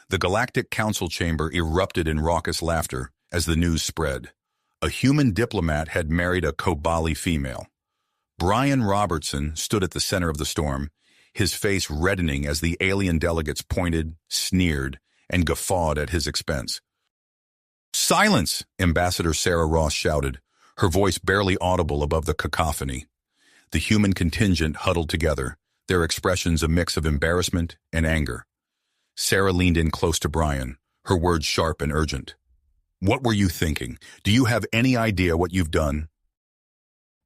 The Galactic Council chamber erupted in raucous laughter as the news spread. A human diplomat had married a Kobali female. Brian Robertson stood at the center of the storm, his face reddening as the alien delegates pointed, sneered, and guffawed at his expense. "Silence!" Ambassador Sarah Ross shouted, her voice barely audible above the cacophony. The human contingent huddled together, their expressions a mix of embarrassment and anger. Sarah leaned in close to Brian, her words sharp and urgent. "What were you thinking? Do you have any idea what you've done?"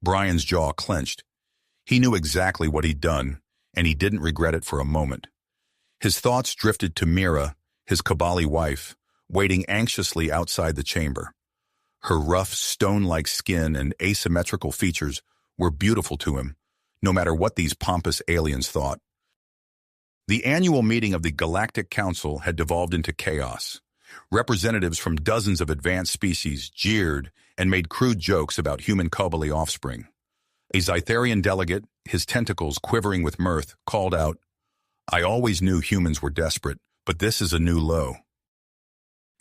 Brian's jaw clenched. He knew exactly what he'd done, and he didn't regret it for a moment. His thoughts drifted to Mira, his Kobali wife, waiting anxiously outside the chamber. Her rough, stone-like skin and asymmetrical features were beautiful to him, no matter what these pompous aliens thought. The annual meeting of the Galactic Council had devolved into chaos. Representatives from dozens of advanced species jeered and made crude jokes about human Kobali offspring. A Zytharian delegate, his tentacles quivering with mirth, called out, "I always knew humans were desperate, but this is a new low."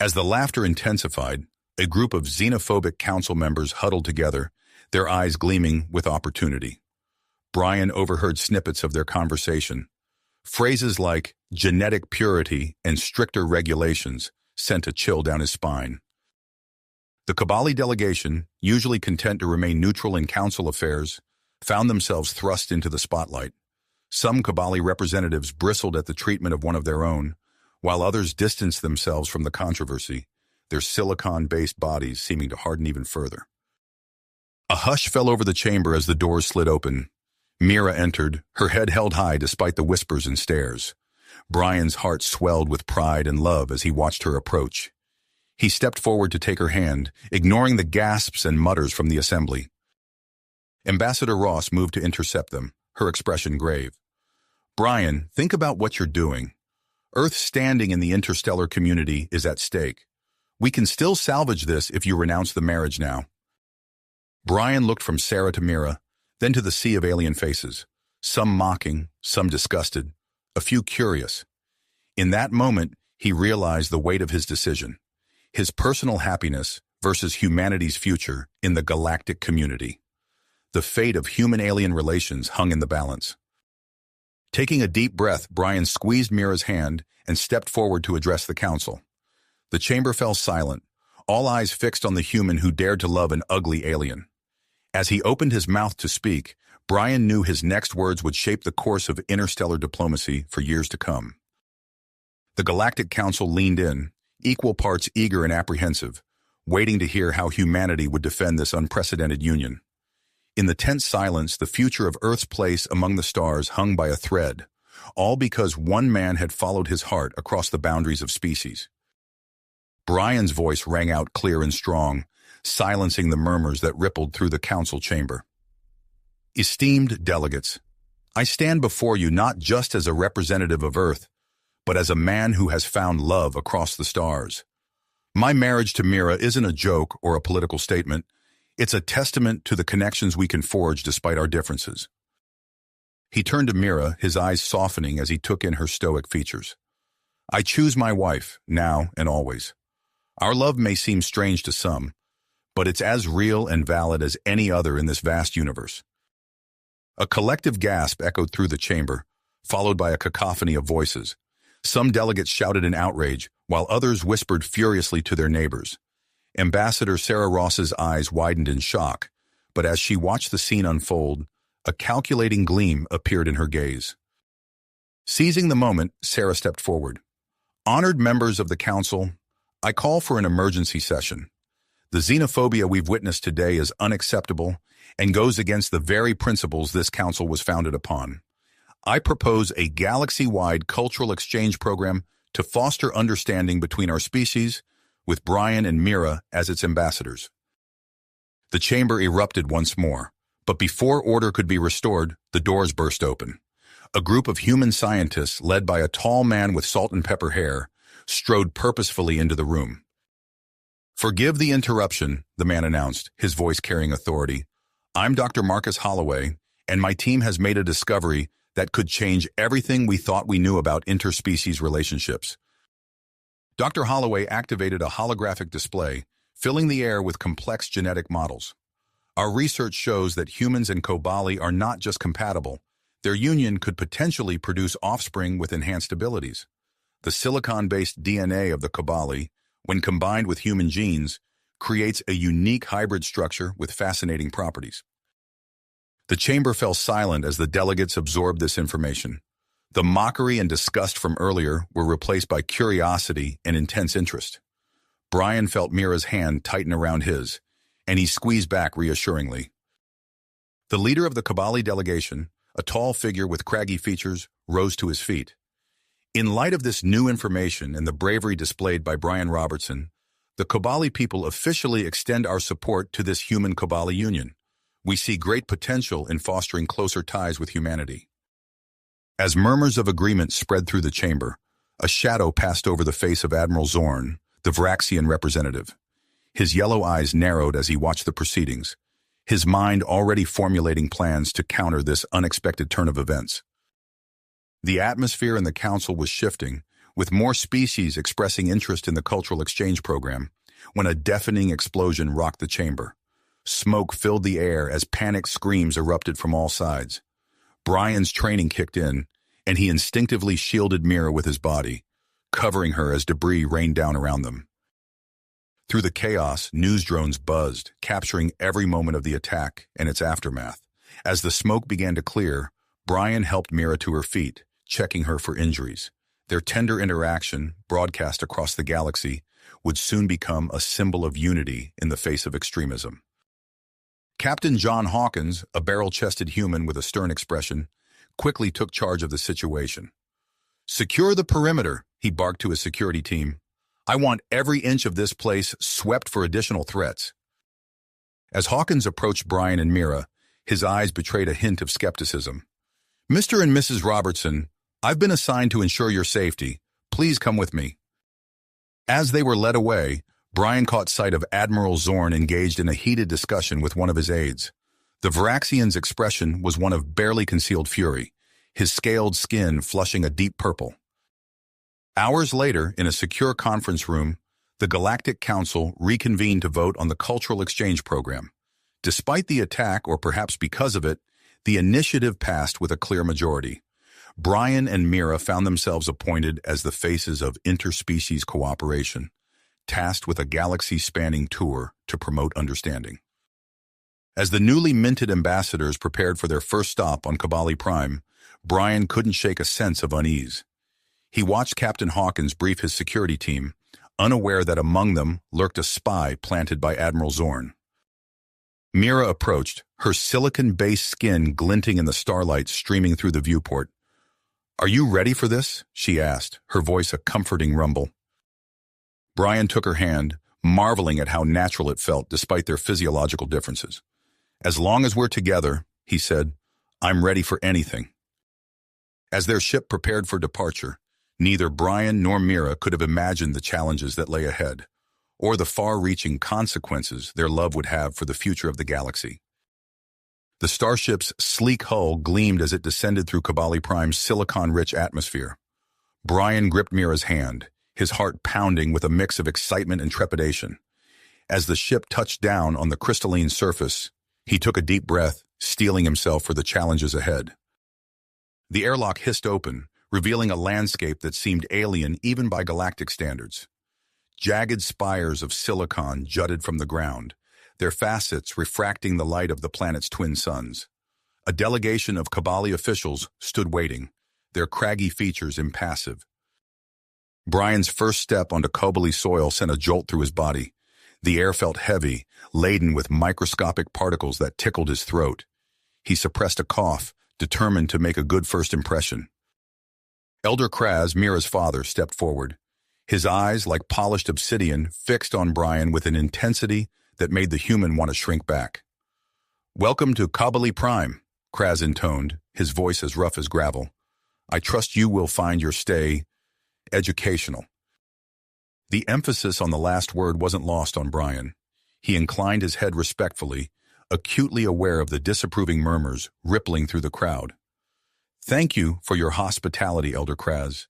As the laughter intensified, a group of xenophobic council members huddled together, their eyes gleaming with opportunity. Brian overheard snippets of their conversation. Phrases like genetic purity and stricter regulations sent a chill down his spine. The Kobali delegation, usually content to remain neutral in council affairs, found themselves thrust into the spotlight. Some Kobali representatives bristled at the treatment of one of their own, while others distanced themselves from the controversy, their silicon-based bodies seeming to harden even further. A hush fell over the chamber as the doors slid open. Mira entered, her head held high despite the whispers and stares. Brian's heart swelled with pride and love as he watched her approach. He stepped forward to take her hand, ignoring the gasps and mutters from the assembly. Ambassador Ross moved to intercept them, her expression grave. "Brian, think about what you're doing. Earth's standing in the interstellar community is at stake. We can still salvage this if you renounce the marriage now." Brian looked from Sarah to Mira, then to the sea of alien faces, some mocking, some disgusted, a few curious. In that moment, he realized the weight of his decision, his personal happiness versus humanity's future in the galactic community. The fate of human-alien relations hung in the balance. Taking a deep breath, Brian squeezed Mira's hand and stepped forward to address the council. The chamber fell silent, all eyes fixed on the human who dared to love an ugly alien. As he opened his mouth to speak, Brian knew his next words would shape the course of interstellar diplomacy for years to come. The Galactic Council leaned in, equal parts eager and apprehensive, waiting to hear how humanity would defend this unprecedented union. In the tense silence, the future of Earth's place among the stars hung by a thread, all because one man had followed his heart across the boundaries of species. Brian's voice rang out clear and strong, silencing the murmurs that rippled through the council chamber. "Esteemed delegates, I stand before you not just as a representative of Earth, but as a man who has found love across the stars. My marriage to Mira isn't a joke or a political statement. It's a testament to the connections we can forge despite our differences." He turned to Mira, his eyes softening as he took in her stoic features. "I choose my wife, now and always. Our love may seem strange to some, but it's as real and valid as any other in this vast universe." A collective gasp echoed through the chamber, followed by a cacophony of voices. Some delegates shouted in outrage, while others whispered furiously to their neighbors. Ambassador Sarah Ross's eyes widened in shock, but as she watched the scene unfold, a calculating gleam appeared in her gaze. Seizing the moment, Sarah stepped forward. "Honored members of the council, I call for an emergency session. The xenophobia we've witnessed today is unacceptable and goes against the very principles this council was founded upon. I propose a galaxy-wide cultural exchange program to foster understanding between our species, with Brian and Mira as its ambassadors." The chamber erupted once more, but before order could be restored, the doors burst open. A group of human scientists, led by a tall man with salt and pepper hair, strode purposefully into the room. "Forgive the interruption," the man announced, his voice carrying authority. "I'm Dr. Marcus Holloway, and my team has made a discovery that could change everything we thought we knew about interspecies relationships. Dr. Holloway activated a holographic display, filling the air with complex genetic models. Our research shows that humans and Kobali are not just compatible. Their union could potentially produce offspring with enhanced abilities. The silicon-based DNA of the Kobali, when combined with human genes, creates a unique hybrid structure with fascinating properties. The chamber fell silent as the delegates absorbed this information. The mockery and disgust from earlier were replaced by curiosity and intense interest. Brian felt Mira's hand tighten around his, and he squeezed back reassuringly. The leader of the Kobali delegation, a tall figure with craggy features, rose to his feet. In light of this new information and the bravery displayed by Brian Robertson, the Kobali people officially extend our support to this human-Kobali union. We see great potential in fostering closer ties with humanity. As murmurs of agreement spread through the chamber, a shadow passed over the face of Admiral Zorn, the Vraxian representative. His yellow eyes narrowed as he watched the proceedings, his mind already formulating plans to counter this unexpected turn of events. The atmosphere in the council was shifting, with more species expressing interest in the cultural exchange program, when a deafening explosion rocked the chamber. Smoke filled the air as panicked screams erupted from all sides. Brian's training kicked in, and he instinctively shielded Mira with his body, covering her as debris rained down around them. Through the chaos, news drones buzzed, capturing every moment of the attack and its aftermath. As the smoke began to clear, Brian helped Mira to her feet, checking her for injuries. Their tender interaction, broadcast across the galaxy, would soon become a symbol of unity in the face of extremism. Captain John Hawkins, a barrel-chested human with a stern expression, quickly took charge of the situation. "Secure the perimeter," he barked to his security team. "I want every inch of this place swept for additional threats." As Hawkins approached Brian and Mira, his eyes betrayed a hint of skepticism. "Mr. and Mrs. Robertson, I've been assigned to ensure your safety. Please come with me." As they were led away, Brian caught sight of Admiral Zorn engaged in a heated discussion with one of his aides. The Vraxian's expression was one of barely concealed fury, his scaled skin flushing a deep purple. Hours later, in a secure conference room, the Galactic Council reconvened to vote on the cultural exchange program. Despite the attack, or perhaps because of it, the initiative passed with a clear majority. Brian and Mira found themselves appointed as the faces of interspecies cooperation, tasked with a galaxy-spanning tour to promote understanding. As the newly minted ambassadors prepared for their first stop on Kobali Prime, Brian couldn't shake a sense of unease. He watched Captain Hawkins brief his security team, unaware that among them lurked a spy planted by Admiral Zorn. Mira approached, her silicon-based skin glinting in the starlight streaming through the viewport. "Are you ready for this?" she asked, her voice a comforting rumble. Brian took her hand, marveling at how natural it felt despite their physiological differences. "As long as we're together," he said, "I'm ready for anything." As their ship prepared for departure, neither Brian nor Mira could have imagined the challenges that lay ahead, or the far-reaching consequences their love would have for the future of the galaxy. The starship's sleek hull gleamed as it descended through Kobali Prime's silicon-rich atmosphere. Brian gripped Mira's hand, his heart pounding with a mix of excitement and trepidation. As the ship touched down on the crystalline surface, he took a deep breath, steeling himself for the challenges ahead. The airlock hissed open, revealing a landscape that seemed alien even by galactic standards. Jagged spires of silicon jutted from the ground, their facets refracting the light of the planet's twin suns. A delegation of Kobali officials stood waiting, their craggy features impassive. Brian's first step onto Kobali soil sent a jolt through his body. The air felt heavy, laden with microscopic particles that tickled his throat. He suppressed a cough, determined to make a good first impression. Elder Kraz, Mira's father, stepped forward, his eyes, like polished obsidian, fixed on Brian with an intensity that made the human want to shrink back. "Welcome to Kobali Prime," Kraz intoned, his voice as rough as gravel. "I trust you will find your stay educational." The emphasis on the last word wasn't lost on Brian. He inclined his head respectfully, acutely aware of the disapproving murmurs rippling through the crowd. "Thank you for your hospitality, Elder Kraz.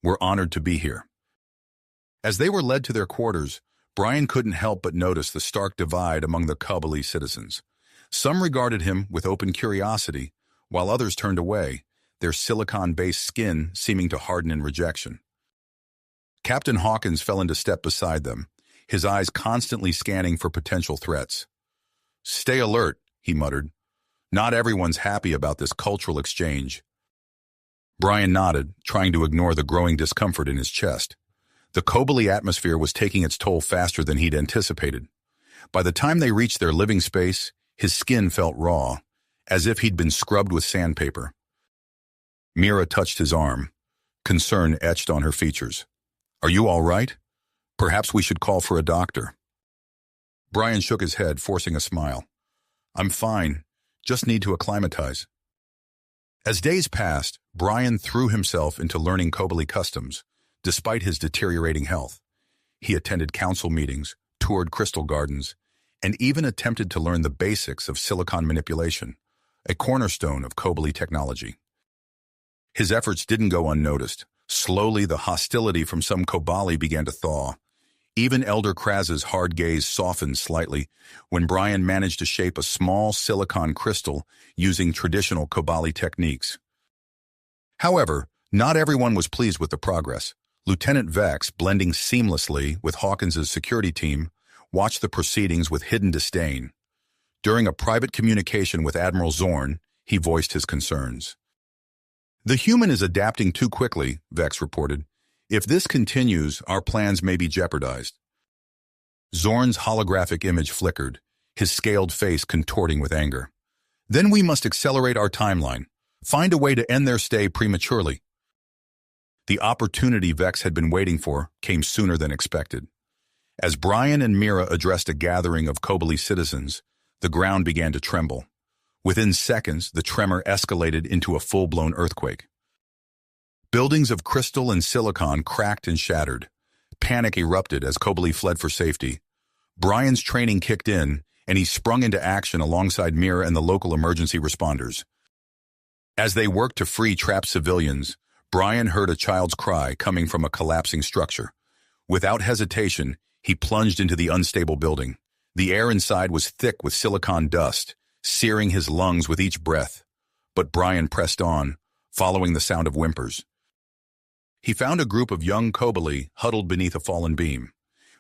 We're honored to be here." As they were led to their quarters, Brian couldn't help but notice the stark divide among the Kobali citizens. Some regarded him with open curiosity, while others turned away, their silicon-based skin seeming to harden in rejection. Captain Hawkins fell into step beside them, his eyes constantly scanning for potential threats. "Stay alert," he muttered. "Not everyone's happy about this cultural exchange." Brian nodded, trying to ignore the growing discomfort in his chest. The Kobali atmosphere was taking its toll faster than he'd anticipated. By the time they reached their living space, his skin felt raw, as if he'd been scrubbed with sandpaper. Mira touched his arm, concern etched on her features. "Are you all right? Perhaps we should call for a doctor." Brian shook his head, forcing a smile. "I'm fine. Just need to acclimatize." As days passed, Brian threw himself into learning Kobali customs, despite his deteriorating health. He attended council meetings, toured crystal gardens, and even attempted to learn the basics of silicon manipulation, a cornerstone of Kobali technology. His efforts didn't go unnoticed. Slowly, the hostility from some Kobali began to thaw. Even Elder Kraz's hard gaze softened slightly when Brian managed to shape a small silicon crystal using traditional Kobali techniques. However, not everyone was pleased with the progress. Lieutenant Vex, blending seamlessly with Hawkins's security team, watched the proceedings with hidden disdain. During a private communication with Admiral Zorn, he voiced his concerns. "The human is adapting too quickly," Vex reported. "If this continues, our plans may be jeopardized." Zorn's holographic image flickered, his scaled face contorting with anger. "Then we must accelerate our timeline. Find a way to end their stay prematurely." The opportunity Vex had been waiting for came sooner than expected. As Brian and Mira addressed a gathering of Kobali citizens, the ground began to tremble. Within seconds, the tremor escalated into a full-blown earthquake. Buildings of crystal and silicon cracked and shattered. Panic erupted as Kobali fled for safety. Brian's training kicked in, and he sprung into action alongside Mira and the local emergency responders. As they worked to free trapped civilians, Brian heard a child's cry coming from a collapsing structure. Without hesitation, he plunged into the unstable building. The air inside was thick with silicon dust, searing his lungs with each breath. But Brian pressed on, following the sound of whimpers. He found a group of young Kobali huddled beneath a fallen beam.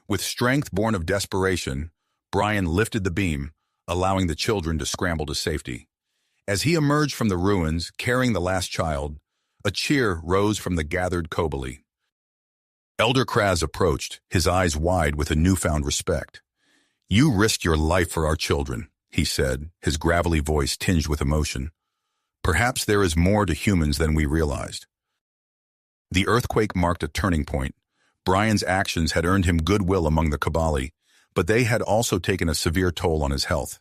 With strength born of desperation, Brian lifted the beam, allowing the children to scramble to safety. As he emerged from the ruins, carrying the last child, a cheer rose from the gathered Kobali. Elder Kraz approached, his eyes wide with a newfound respect. "You risked your life for our children," he said, his gravelly voice tinged with emotion. "Perhaps there is more to humans than we realized." The earthquake marked a turning point. Brian's actions had earned him goodwill among the Kobali, but they had also taken a severe toll on his health.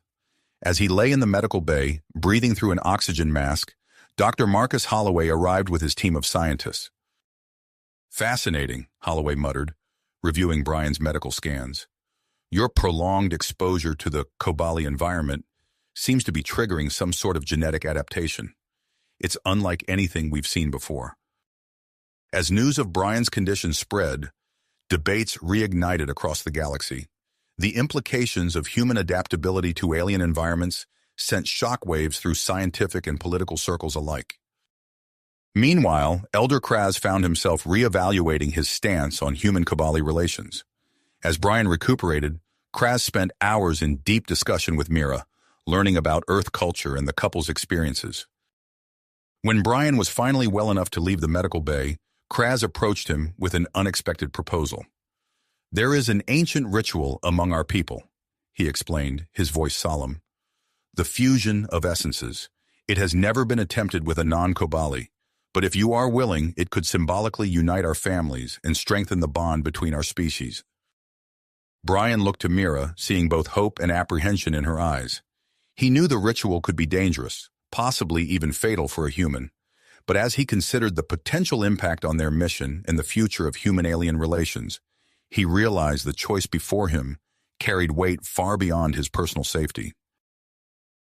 As he lay in the medical bay, breathing through an oxygen mask, Dr. Marcus Holloway arrived with his team of scientists. "Fascinating," Holloway muttered, reviewing Brian's medical scans. "Your prolonged exposure to the Kobali environment seems to be triggering some sort of genetic adaptation. It's unlike anything we've seen before." As news of Brian's condition spread, debates reignited across the galaxy. The implications of human adaptability to alien environments sent shockwaves through scientific and political circles alike. Meanwhile, Elder Kraz found himself reevaluating his stance on human-Kobali relations. As Brian recuperated, Kraz spent hours in deep discussion with Mira, learning about Earth culture and the couple's experiences. When Brian was finally well enough to leave the medical bay, Kraz approached him with an unexpected proposal. "There is an ancient ritual among our people," he explained, his voice solemn. "The fusion of essences. It has never been attempted with a non-Kobali, but if you are willing, it could symbolically unite our families and strengthen the bond between our species." Brian looked to Mira, seeing both hope and apprehension in her eyes. He knew the ritual could be dangerous, possibly even fatal for a human, but as he considered the potential impact on their mission and the future of human-alien relations, he realized the choice before him carried weight far beyond his personal safety.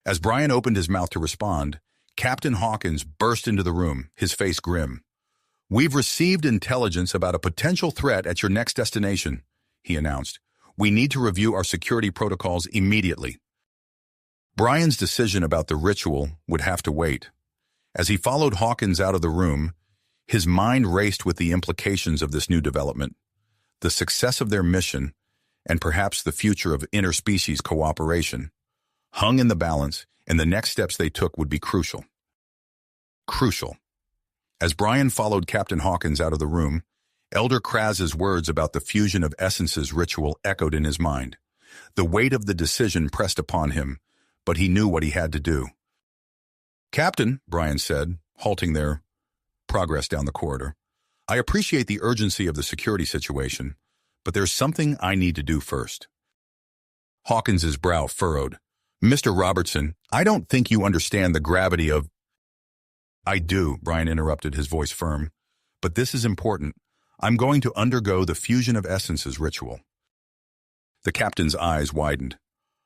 As Brian opened his mouth to respond, Captain Hawkins burst into the room, his face grim. "We've received intelligence about a potential threat at your next destination," he announced. "We need to review our security protocols immediately." Brian's decision about the ritual would have to wait. As he followed Hawkins out of the room, his mind raced with the implications of this new development, the success of their mission, and perhaps the future of interspecies cooperation hung in the balance, and the next steps they took would be crucial. Crucial. As Brian followed Captain Hawkins out of the room, Elder Kraz's words about the fusion of essences ritual echoed in his mind. The weight of the decision pressed upon him, but he knew what he had to do. "Captain," Brian said, halting their progress down the corridor, "I appreciate the urgency of the security situation, but there's something I need to do first." Hawkins's brow furrowed. "Mr. Robertson, I don't think you understand the gravity of—" "I do," Brian interrupted, his voice firm. "But this is important. I'm going to undergo the fusion of essences ritual." The captain's eyes widened.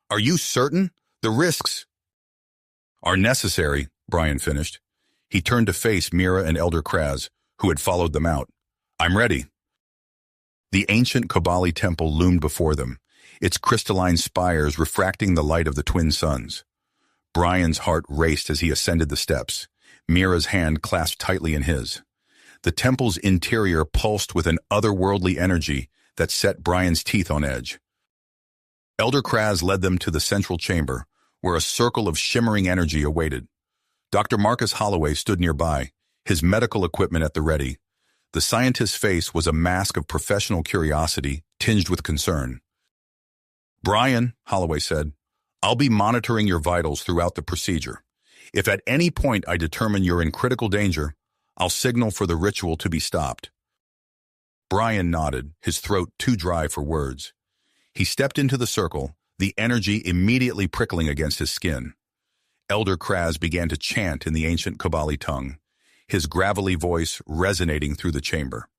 "Are you certain? The risks—" "Are necessary," Brian finished. He turned to face Mira and Elder Kraz, who had followed them out. "I'm ready." The ancient Kobali temple loomed before them, its crystalline spires refracting the light of the twin suns. Brian's heart raced as he ascended the steps, Mira's hand clasped tightly in his. The temple's interior pulsed with an otherworldly energy that set Brian's teeth on edge. Elder Kraz led them to the central chamber, where a circle of shimmering energy awaited. Dr. Marcus Holloway stood nearby, his medical equipment at the ready. The scientist's face was a mask of professional curiosity, tinged with concern. "Brian," Holloway said, "I'll be monitoring your vitals throughout the procedure. If at any point I determine you're in critical danger, I'll signal for the ritual to be stopped." Brian nodded, his throat too dry for words. He stepped into the circle, the energy immediately prickling against his skin. Elder Kraz began to chant in the ancient Kobali tongue, his gravelly voice resonating through the chamber.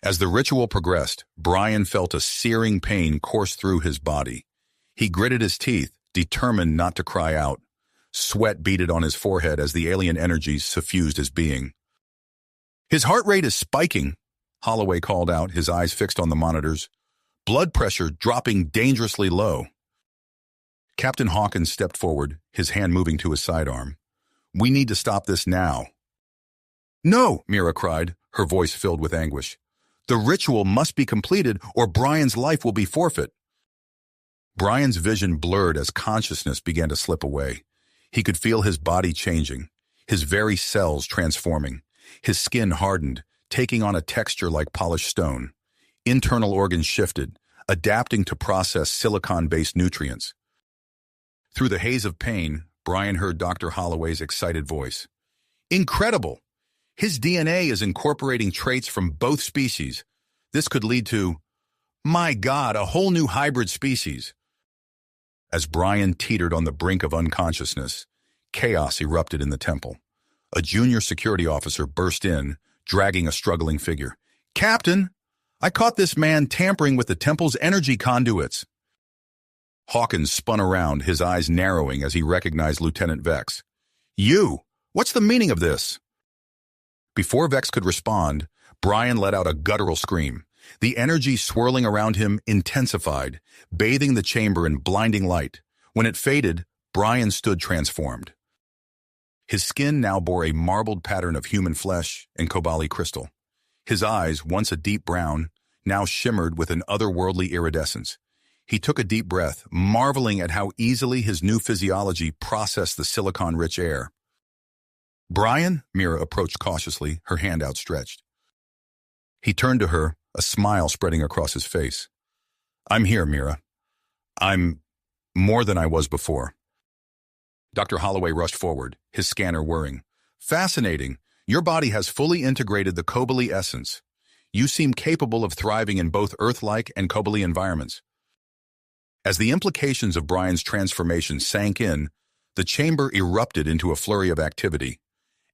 As the ritual progressed, Brian felt a searing pain course through his body. He gritted his teeth, determined not to cry out. Sweat beaded on his forehead as the alien energies suffused his being. "His heart rate is spiking," Holloway called out, his eyes fixed on the monitors. "Blood pressure dropping dangerously low." Captain Hawkins stepped forward, his hand moving to his sidearm. "We need to stop this now." "No," Mira cried, her voice filled with anguish. "The ritual must be completed or Brian's life will be forfeit." Brian's vision blurred as consciousness began to slip away. He could feel his body changing, his very cells transforming. His skin hardened, taking on a texture like polished stone. Internal organs shifted, adapting to process silicon-based nutrients. Through the haze of pain, Brian heard Dr. Holloway's excited voice. "Incredible! His DNA is incorporating traits from both species. This could lead to, my God, a whole new hybrid species." As Brian teetered on the brink of unconsciousness, chaos erupted in the temple. A junior security officer burst in, dragging a struggling figure. "Captain, I caught this man tampering with the temple's energy conduits." Hawkins spun around, his eyes narrowing as he recognized Lieutenant Vex. "You! What's the meaning of this?" Before Vex could respond, Brian let out a guttural scream. The energy swirling around him intensified, bathing the chamber in blinding light. When it faded, Brian stood transformed. His skin now bore a marbled pattern of human flesh and Kobali crystal. His eyes, once a deep brown, now shimmered with an otherworldly iridescence. He took a deep breath, marveling at how easily his new physiology processed the silicon-rich air. "Brian?" Mira approached cautiously, her hand outstretched. He turned to her, a smile spreading across his face. "I'm here, Mira. I'm more than I was before." Dr. Holloway rushed forward, his scanner whirring. "Fascinating. Your body has fully integrated the Kobali essence. You seem capable of thriving in both Earth-like and Kobali environments." As the implications of Brian's transformation sank in, the chamber erupted into a flurry of activity.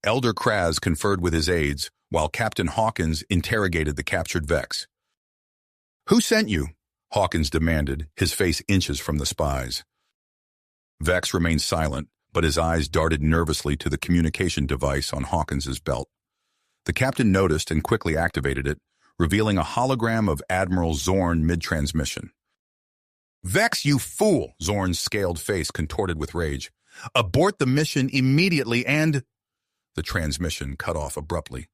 Elder Kraz conferred with his aides, while Captain Hawkins interrogated the captured Vex. "Who sent you?" Hawkins demanded, his face inches from the spies. Vex remained silent, but his eyes darted nervously to the communication device on Hawkins's belt. The captain noticed and quickly activated it, revealing a hologram of Admiral Zorn mid-transmission. "Vex, you fool!" Zorn's scaled face contorted with rage. "Abort the mission immediately and—" The transmission cut off abruptly.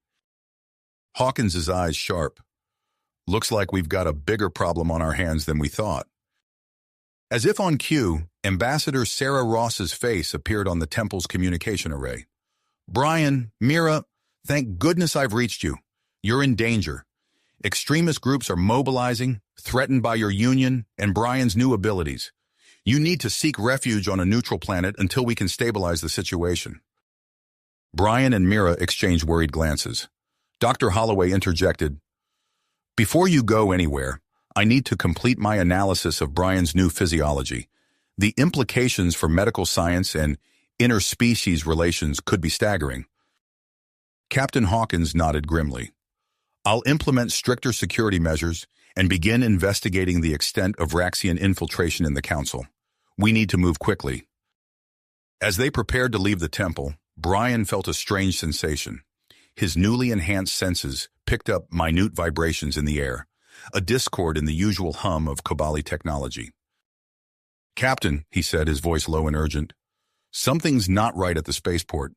Hawkins's eyes sharp. "Looks like we've got a bigger problem on our hands than we thought." As if on cue, Ambassador Sarah Ross's face appeared on the temple's communication array. "Brian, Mira, thank goodness I've reached you. You're in danger. Extremist groups are mobilizing, threatened by your union and Brian's new abilities. You need to seek refuge on a neutral planet until we can stabilize the situation." Brian and Mira exchanged worried glances. Dr. Holloway interjected, "Before you go anywhere, I need to complete my analysis of Brian's new physiology. The implications for medical science and interspecies relations could be staggering." Captain Hawkins nodded grimly. "I'll implement stricter security measures and begin investigating the extent of Raxian infiltration in the Council. We need to move quickly." As they prepared to leave the temple, Brian felt a strange sensation. His newly enhanced senses picked up minute vibrations in the air, a discord in the usual hum of Kobali technology. "Captain," he said, his voice low and urgent, "something's not right at the spaceport."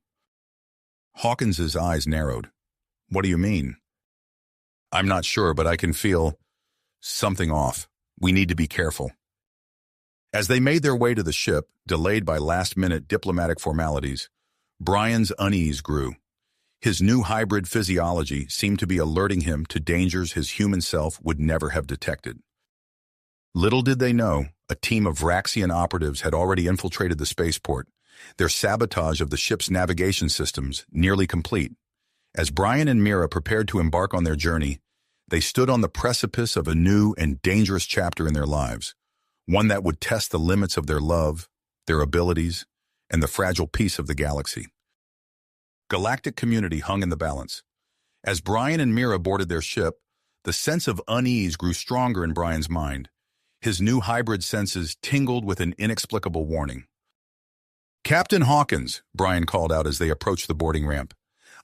Hawkins's eyes narrowed. "What do you mean?" "I'm not sure, but I can feel something off. We need to be careful." As they made their way to the ship, delayed by last-minute diplomatic formalities, Brian's unease grew. His new hybrid physiology seemed to be alerting him to dangers his human self would never have detected. Little did they know, a team of Raxian operatives had already infiltrated the spaceport, their sabotage of the ship's navigation systems nearly complete. As Brian and Mira prepared to embark on their journey, they stood on the precipice of a new and dangerous chapter in their lives, one that would test the limits of their love, their abilities, and the fragile peace of the galaxy. Galactic community hung in the balance. As Brian and Mira boarded their ship, the sense of unease grew stronger in Brian's mind. His new hybrid senses tingled with an inexplicable warning. "Captain Hawkins," Brian called out as they approached the boarding ramp.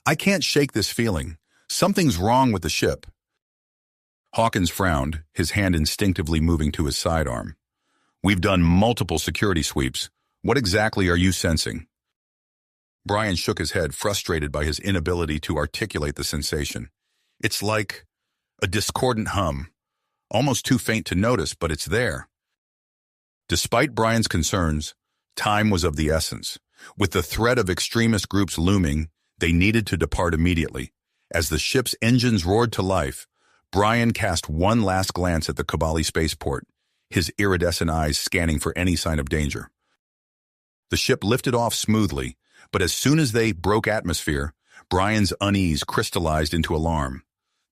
"I can't shake this feeling. Something's wrong with the ship." Hawkins frowned, his hand instinctively moving to his sidearm. "We've done multiple security sweeps. What exactly are you sensing?" Brian shook his head, frustrated by his inability to articulate the sensation. "It's like a discordant hum, almost too faint to notice, but it's there." Despite Brian's concerns, time was of the essence. With the threat of extremist groups looming, they needed to depart immediately. As the ship's engines roared to life, Brian cast one last glance at the Kobali spaceport, his iridescent eyes scanning for any sign of danger. The ship lifted off smoothly, but as soon as they broke atmosphere, Brian's unease crystallized into alarm.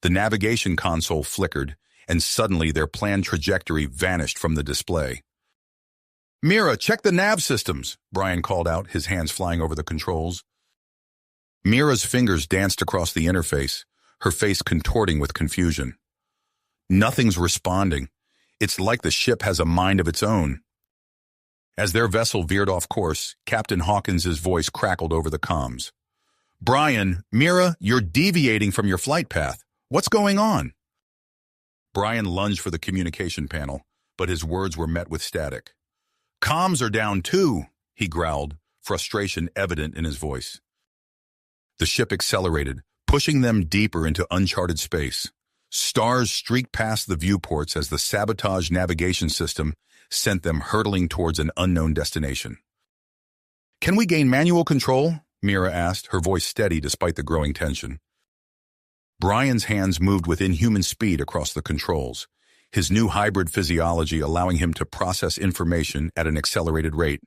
The navigation console flickered, and suddenly their planned trajectory vanished from the display. "Mira, check the nav systems," Brian called out, his hands flying over the controls. Mira's fingers danced across the interface, her face contorting with confusion. "Nothing's responding. It's like the ship has a mind of its own." As their vessel veered off course, Captain Hawkins's voice crackled over the comms. "Brian, Mira, you're deviating from your flight path. What's going on?" Brian lunged for the communication panel, but his words were met with static. "Comms are down too," he growled, frustration evident in his voice. The ship accelerated, pushing them deeper into uncharted space. Stars streaked past the viewports as the sabotage navigation system sent them hurtling towards an unknown destination. "Can we gain manual control?" Mira asked, her voice steady despite the growing tension. Brian's hands moved with inhuman speed across the controls, his new hybrid physiology allowing him to process information at an accelerated rate.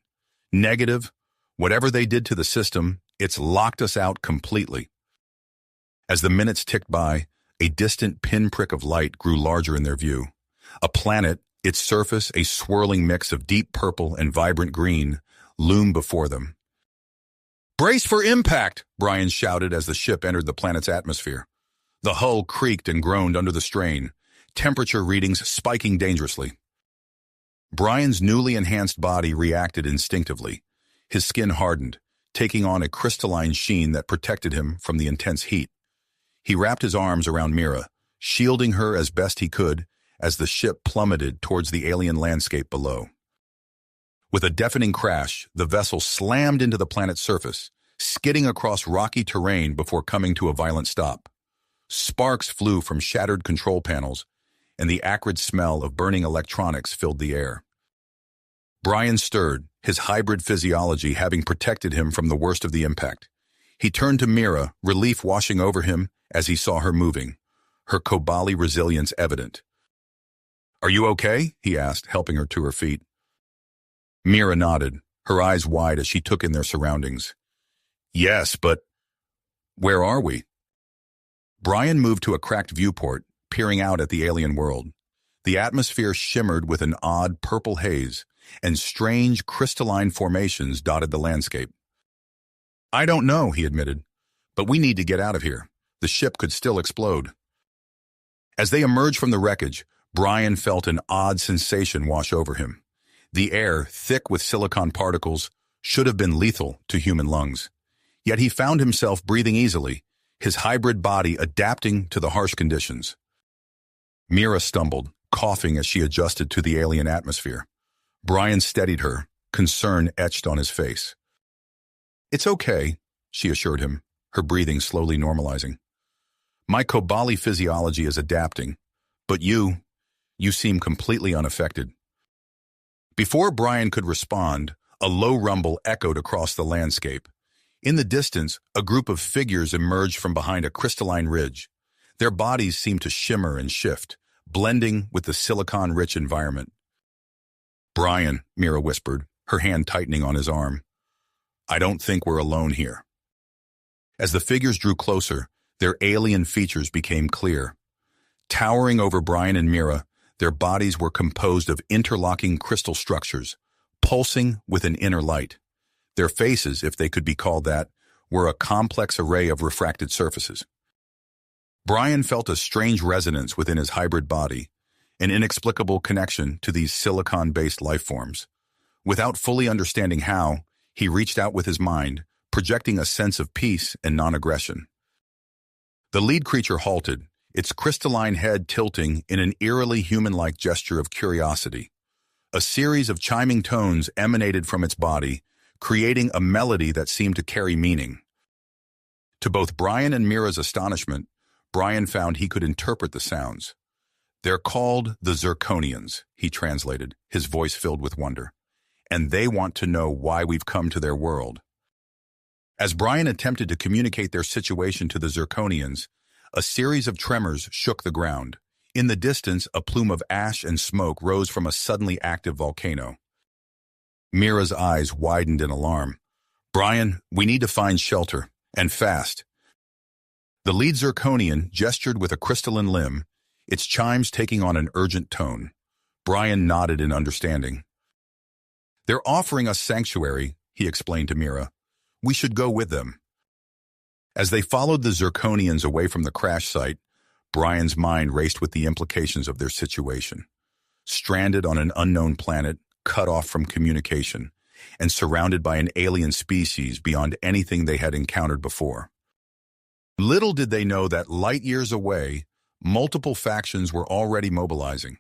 "Negative. Whatever they did to the system, it's locked us out completely." As the minutes ticked by, a distant pinprick of light grew larger in their view. A planet, its surface a swirling mix of deep purple and vibrant green, loomed before them. "Brace for impact!" Brian shouted as the ship entered the planet's atmosphere. The hull creaked and groaned under the strain, temperature readings spiking dangerously. Brian's newly enhanced body reacted instinctively. His skin hardened, taking on a crystalline sheen that protected him from the intense heat. He wrapped his arms around Mira, shielding her as best he could as the ship plummeted towards the alien landscape below. With a deafening crash, the vessel slammed into the planet's surface, skidding across rocky terrain before coming to a violent stop. Sparks flew from shattered control panels, and the acrid smell of burning electronics filled the air. Brian stirred, his hybrid physiology having protected him from the worst of the impact. He turned to Mira, relief washing over him as he saw her moving, her Kobali resilience evident. "Are you okay?" he asked, helping her to her feet. Mira nodded, her eyes wide as she took in their surroundings. "Yes, but where are we?" Brian moved to a cracked viewport, peering out at the alien world. The atmosphere shimmered with an odd purple haze, and strange crystalline formations dotted the landscape. "I don't know," he admitted, "but we need to get out of here. The ship could still explode." As they emerged from the wreckage, Brian felt an odd sensation wash over him. The air, thick with silicon particles, should have been lethal to human lungs. Yet he found himself breathing easily, his hybrid body adapting to the harsh conditions. Mira stumbled, coughing as she adjusted to the alien atmosphere. Brian steadied her, concern etched on his face. "It's okay," she assured him, her breathing slowly normalizing. "My Kobali physiology is adapting, but you seem completely unaffected." Before Brian could respond, a low rumble echoed across the landscape. In the distance, a group of figures emerged from behind a crystalline ridge. Their bodies seemed to shimmer and shift, blending with the silicon-rich environment. "Brian," Mira whispered, her hand tightening on his arm. "I don't think we're alone here." As the figures drew closer, their alien features became clear. Towering over Brian and Mira, their bodies were composed of interlocking crystal structures, pulsing with an inner light. Their faces, if they could be called that, were a complex array of refracted surfaces. Brian felt a strange resonance within his hybrid body, an inexplicable connection to these silicon-based life forms. Without fully understanding how, he reached out with his mind, projecting a sense of peace and non-aggression. The lead creature halted, its crystalline head tilting in an eerily human-like gesture of curiosity. A series of chiming tones emanated from its body, creating a melody that seemed to carry meaning. To both Brian and Mira's astonishment, Brian found he could interpret the sounds. "They're called the Zirconians," he translated, his voice filled with wonder. "And they want to know why we've come to their world." As Brian attempted to communicate their situation to the Zirconians, a series of tremors shook the ground. In the distance, a plume of ash and smoke rose from a suddenly active volcano. Mira's eyes widened in alarm. "Brian, we need to find shelter, and fast." The lead Zirconian gestured with a crystalline limb, its chimes taking on an urgent tone. Brian nodded in understanding. "They're offering us sanctuary," he explained to Mira. "We should go with them." As they followed the Zirconians away from the crash site, Brian's mind raced with the implications of their situation. Stranded on an unknown planet, cut off from communication, and surrounded by an alien species beyond anything they had encountered before. Little did they know that light years away, multiple factions were already mobilizing.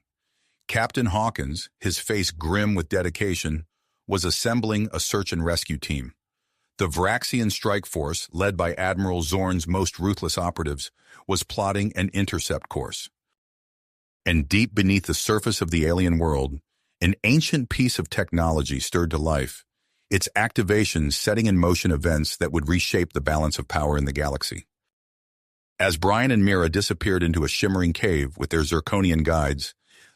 Captain Hawkins, his face grim with dedication, was assembling a search and rescue team. The Vraxian strike force, led by Admiral Zorn's most ruthless operatives, was plotting an intercept course. And deep beneath the surface of the alien world, an ancient piece of technology stirred to life, its activation setting in motion events that would reshape the balance of power in the galaxy. As Brian and Mira disappeared into a shimmering cave with their Zirconian guides,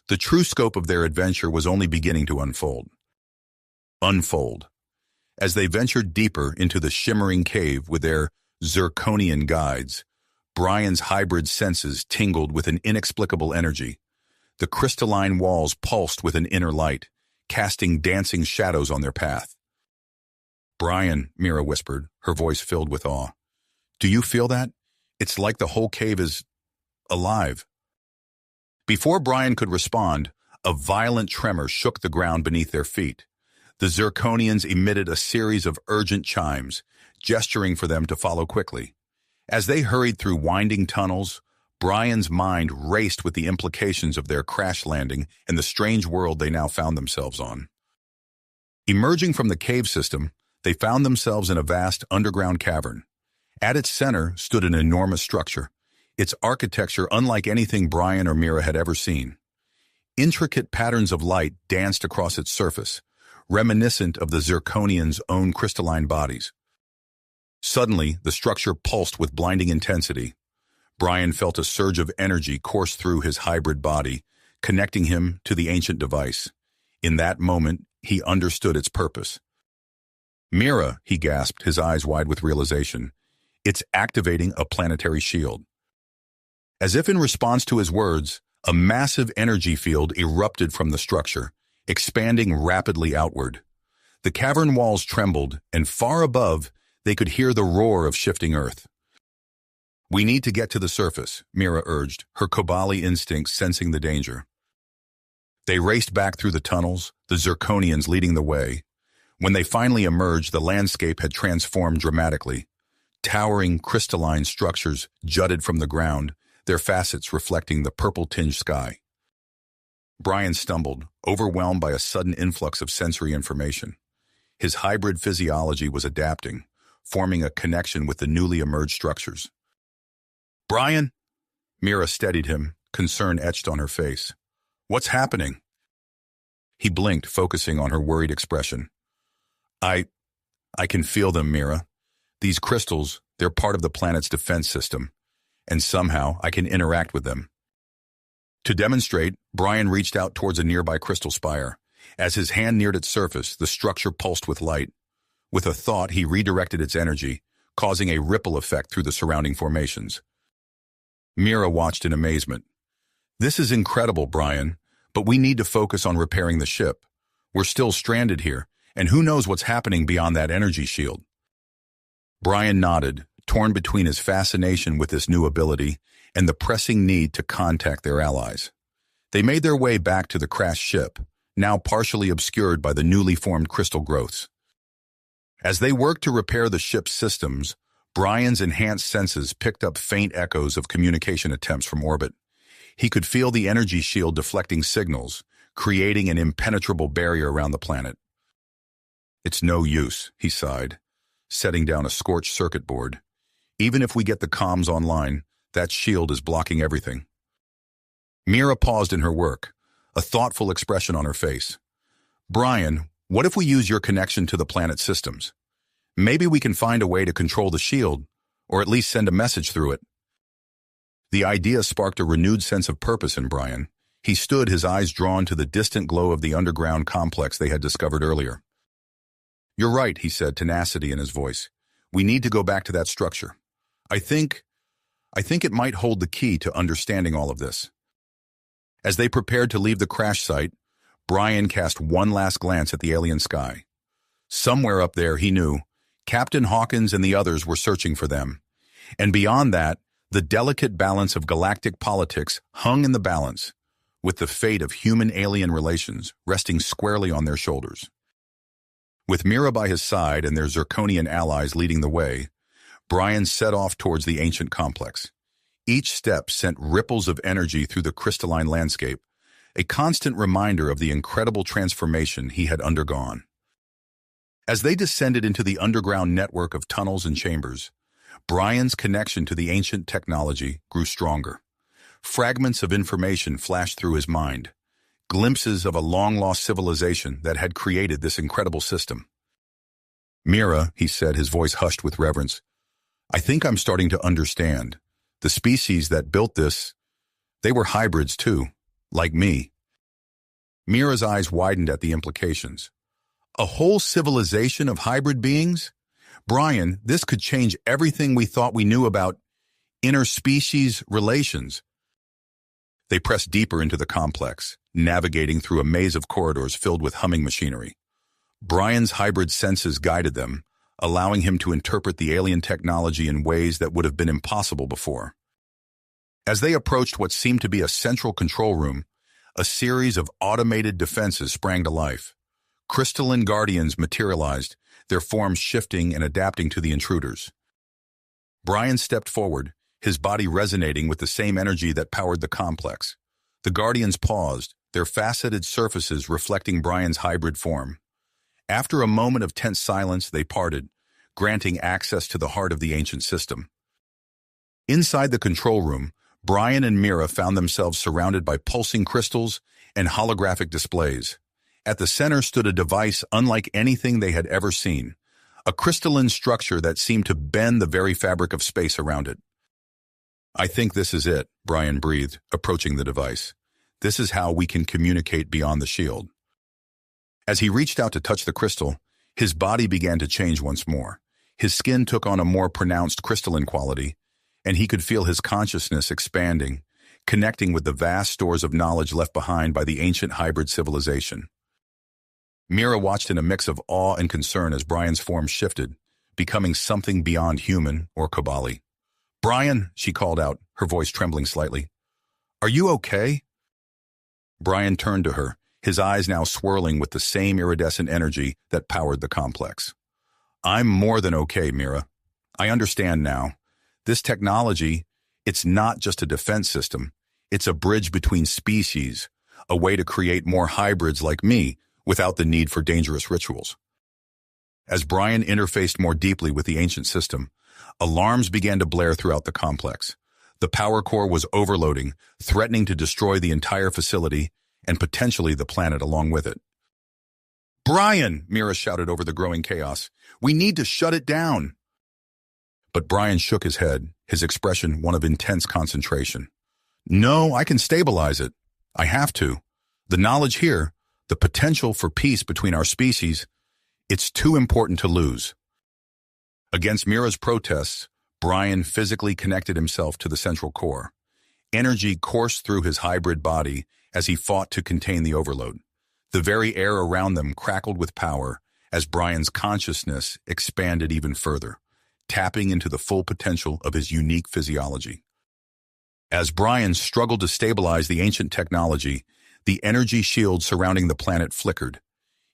the true scope of their adventure was only beginning to unfold. As they ventured deeper into the shimmering cave with their Zirconian guides, Brian's hybrid senses tingled with an inexplicable energy. The crystalline walls pulsed with an inner light, casting dancing shadows on their path. "Brian," Mira whispered, her voice filled with awe. "Do you feel that? It's like the whole cave is alive." Before Brian could respond, a violent tremor shook the ground beneath their feet. The Zirconians emitted a series of urgent chimes, gesturing for them to follow quickly. As they hurried through winding tunnels, Brian's mind raced with the implications of their crash landing and the strange world they now found themselves on. Emerging from the cave system, they found themselves in a vast underground cavern. At its center stood an enormous structure, its architecture unlike anything Brian or Mira had ever seen. Intricate patterns of light danced across its surface, reminiscent of the zirconians' own crystalline bodies. Suddenly, the structure pulsed with blinding intensity. Brian felt a surge of energy course through his hybrid body, connecting him to the ancient device. In that moment, he understood its purpose. "Mira," he gasped, his eyes wide with realization. "It's activating a planetary shield." As if in response to his words, a massive energy field erupted from the structure, expanding rapidly outward. The cavern walls trembled, and far above, they could hear the roar of shifting earth. "We need to get to the surface," Mira urged, her Kobali instincts sensing the danger. They raced back through the tunnels, the Zirconians leading the way. When they finally emerged, the landscape had transformed dramatically. Towering crystalline structures jutted from the ground, their facets reflecting the purple-tinged sky. Brian stumbled, overwhelmed by a sudden influx of sensory information. His hybrid physiology was adapting, forming a connection with the newly emerged structures. "Brian?" Mira steadied him, concern etched on her face. "What's happening?" He blinked, focusing on her worried expression. I can feel them, Mira. These crystals, they're part of the planet's defense system, and somehow I can interact with them." To demonstrate, Brian reached out towards a nearby crystal spire. As his hand neared its surface, the structure pulsed with light. With a thought, he redirected its energy, causing a ripple effect through the surrounding formations. Mira watched in amazement. "This is incredible, Brian, but we need to focus on repairing the ship. We're still stranded here, and who knows what's happening beyond that energy shield." Brian nodded, torn between his fascination with this new ability and the pressing need to contact their allies. They made their way back to the crashed ship, now partially obscured by the newly formed crystal growths. As they worked to repair the ship's systems, Brian's enhanced senses picked up faint echoes of communication attempts from orbit. He could feel the energy shield deflecting signals, creating an impenetrable barrier around the planet. "It's no use," he sighed, setting down a scorched circuit board. "Even if we get the comms online, that shield is blocking everything." Mira paused in her work, a thoughtful expression on her face. "Brian, what if we use your connection to the planet's systems? Maybe we can find a way to control the shield, or at least send a message through it." The idea sparked a renewed sense of purpose in Brian. He stood, his eyes drawn to the distant glow of the underground complex they had discovered earlier. "You're right," he said, tenacity in his voice. "We need to go back to that structure. I think it might hold the key to understanding all of this." As they prepared to leave the crash site, Brian cast one last glance at the alien sky. Somewhere up there, he knew, Captain Hawkins and the others were searching for them. And beyond that, the delicate balance of galactic politics hung in the balance, with the fate of human-alien relations resting squarely on their shoulders. With Mira by his side and their Zirconian allies leading the way, Brian set off towards the ancient complex. Each step sent ripples of energy through the crystalline landscape, a constant reminder of the incredible transformation he had undergone. As they descended into the underground network of tunnels and chambers, Brian's connection to the ancient technology grew stronger. Fragments of information flashed through his mind, glimpses of a long-lost civilization that had created this incredible system. "Mira," he said, his voice hushed with reverence, "I think I'm starting to understand. The species that built this, they were hybrids too, like me." Mira's eyes widened at the implications. "A whole civilization of hybrid beings? Brian, this could change everything we thought we knew about interspecies relations." They pressed deeper into the complex, navigating through a maze of corridors filled with humming machinery. Brian's hybrid senses guided them, allowing him to interpret the alien technology in ways that would have been impossible before. As they approached what seemed to be a central control room, a series of automated defenses sprang to life. Crystalline guardians materialized, their forms shifting and adapting to the intruders. Brian stepped forward, his body resonating with the same energy that powered the complex. The Guardians paused, their faceted surfaces reflecting Brian's hybrid form. After a moment of tense silence, they parted, granting access to the heart of the ancient system. Inside the control room, Brian and Mira found themselves surrounded by pulsing crystals and holographic displays. At the center stood a device unlike anything they had ever seen, a crystalline structure that seemed to bend the very fabric of space around it. "I think this is it," Brian breathed, approaching the device. "This is how we can communicate beyond the shield." As he reached out to touch the crystal, his body began to change once more. His skin took on a more pronounced crystalline quality, and he could feel his consciousness expanding, connecting with the vast stores of knowledge left behind by the ancient hybrid civilization. Mira watched in a mix of awe and concern as Brian's form shifted, becoming something beyond human or Kabali. "Brian," she called out, her voice trembling slightly. "Are you okay?" Brian turned to her, his eyes now swirling with the same iridescent energy that powered the complex. "I'm more than okay, Mira. I understand now. This technology, it's not just a defense system. It's a bridge between species, a way to create more hybrids like me without the need for dangerous rituals." As Brian interfaced more deeply with the ancient system, alarms began to blare throughout the complex. The power core was overloading, threatening to destroy the entire facility and potentially the planet along with it. "Brian!" Mira shouted over the growing chaos. "We need to shut it down!" But Brian shook his head, his expression one of intense concentration. "No, I can stabilize it. I have to. The knowledge here, the potential for peace between our species, it's too important to lose." Against Mira's protests, Brian physically connected himself to the central core. Energy coursed through his hybrid body as he fought to contain the overload. The very air around them crackled with power as Brian's consciousness expanded even further, tapping into the full potential of his unique physiology. As Brian struggled to stabilize the ancient technology, the energy shield surrounding the planet flickered.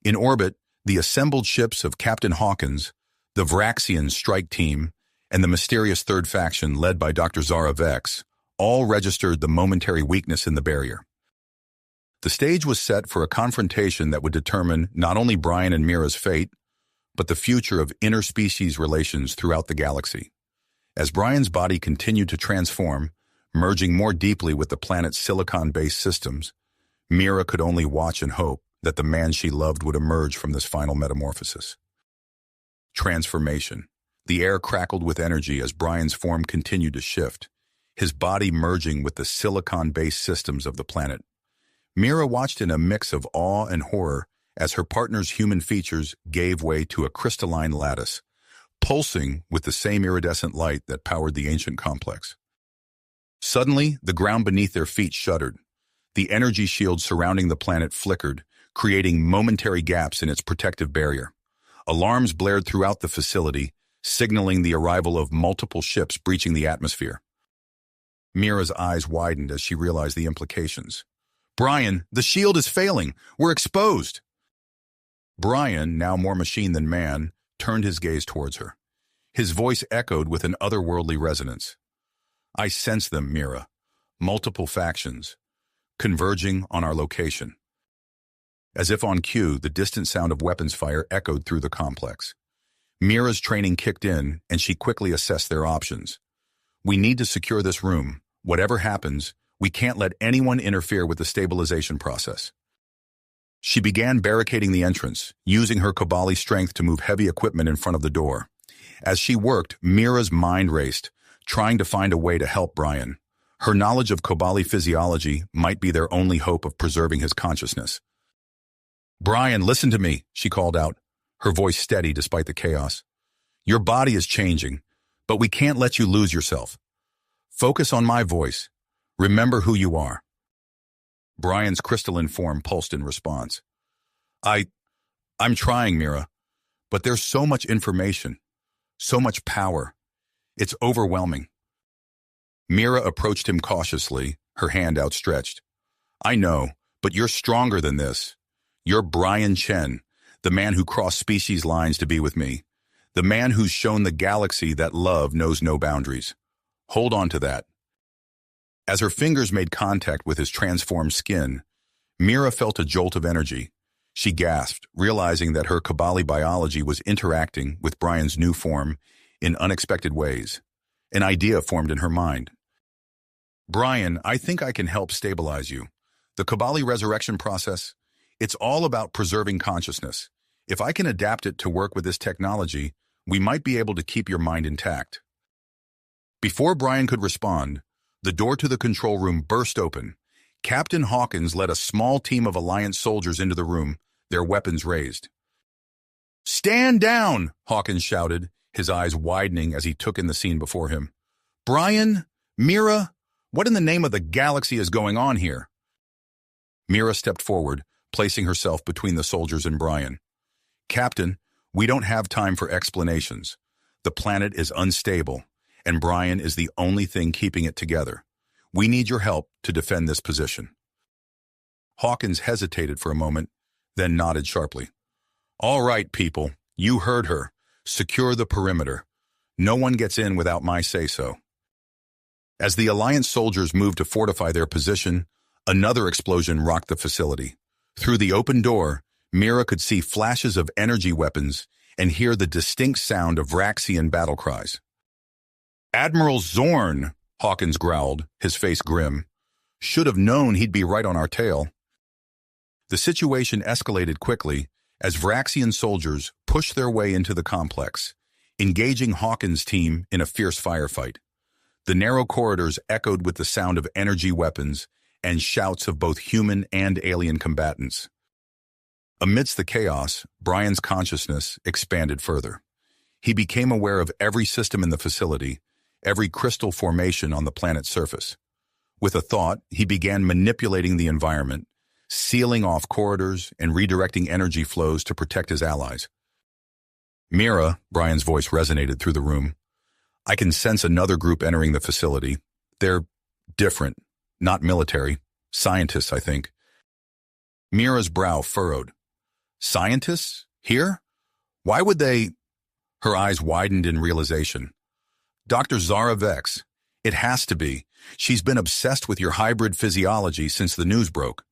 In orbit, the assembled ships of Captain Hawkins, the Vraxian strike team, and the mysterious third faction led by Dr. Zara Vex all registered the momentary weakness in the barrier. The stage was set for a confrontation that would determine not only Brian and Mira's fate, but the future of interspecies relations throughout the galaxy. As Brian's body continued to transform, merging more deeply with the planet's silicon-based systems, Mira could only watch and hope that the man she loved would emerge from this final metamorphosis. Transformation. The air crackled with energy as Brian's form continued to shift, his body merging with the silicon-based systems of the planet. Mira watched in a mix of awe and horror as her partner's human features gave way to a crystalline lattice, pulsing with the same iridescent light that powered the ancient complex. Suddenly, the ground beneath their feet shuddered. The energy shield surrounding the planet flickered, creating momentary gaps in its protective barrier. Alarms blared throughout the facility, signaling the arrival of multiple ships breaching the atmosphere. Mira's eyes widened as she realized the implications. "Brian, the shield is failing. We're exposed." Brian, now more machine than man, turned his gaze towards her. His voice echoed with an otherworldly resonance. "I sense them, Mira. Multiple factions, converging on our location." As if on cue, the distant sound of weapons fire echoed through the complex. Mira's training kicked in, and she quickly assessed their options. "We need to secure this room. Whatever happens, we can't let anyone interfere with the stabilization process." She began barricading the entrance, using her Kabali strength to move heavy equipment in front of the door. As she worked, Mira's mind raced, trying to find a way to help Brian. Her knowledge of Kabali physiology might be their only hope of preserving his consciousness. "Brian, listen to me," she called out, her voice steady despite the chaos. "Your body is changing, but we can't let you lose yourself. Focus on my voice. Remember who you are." Brian's crystalline form pulsed in response. I'm trying, Mira, but there's so much information, so much power. It's overwhelming." Mira approached him cautiously, her hand outstretched. "I know, but you're stronger than this. You're Brian Chen, the man who crossed species lines to be with me. The man who's shown the galaxy that love knows no boundaries. Hold on to that. As her fingers made contact with his transformed skin, Mira felt a jolt of energy. She gasped, realizing that her Kabali biology was interacting with Brian's new form in unexpected ways. An idea formed in her mind. Brian, I think I can help stabilize you. The Kabali resurrection process, it's all about preserving consciousness. If I can adapt it to work with this technology, we might be able to keep your mind intact. Before Brian could respond, the door to the control room burst open. Captain Hawkins led a small team of Alliance soldiers into the room, their weapons raised. "Stand down!" Hawkins shouted, his eyes widening as he took in the scene before him. "Brian? Mira? What in the name of the galaxy is going on here?" Mira stepped forward, placing herself between the soldiers and Brian. "Captain, we don't have time for explanations. The planet is unstable, and Brian is the only thing keeping it together. We need your help to defend this position." Hawkins hesitated for a moment, then nodded sharply. "All right, people, you heard her. Secure the perimeter. No one gets in without my say-so." As the Alliance soldiers moved to fortify their position, another explosion rocked the facility. Through the open door, Mira could see flashes of energy weapons and hear the distinct sound of Vraxian battle cries. "Admiral Zorn," Hawkins growled, his face grim. "Should have known he'd be right on our tail." The situation escalated quickly as Vraxian soldiers pushed their way into the complex, engaging Hawkins' team in a fierce firefight. The narrow corridors echoed with the sound of energy weapons and shouts of both human and alien combatants. Amidst the chaos, Brian's consciousness expanded further. He became aware of every system in the facility, every crystal formation on the planet's surface. With a thought, he began manipulating the environment, sealing off corridors and redirecting energy flows to protect his allies. "Mira," Brian's voice resonated through the room. "I can sense another group entering the facility. They're different, not military. Scientists, I think." Mira's brow furrowed. "Scientists? Here? Why would they—" Her eyes widened in realization. "Dr. Zara Vex. It has to be. She's been obsessed with your hybrid physiology since the news broke."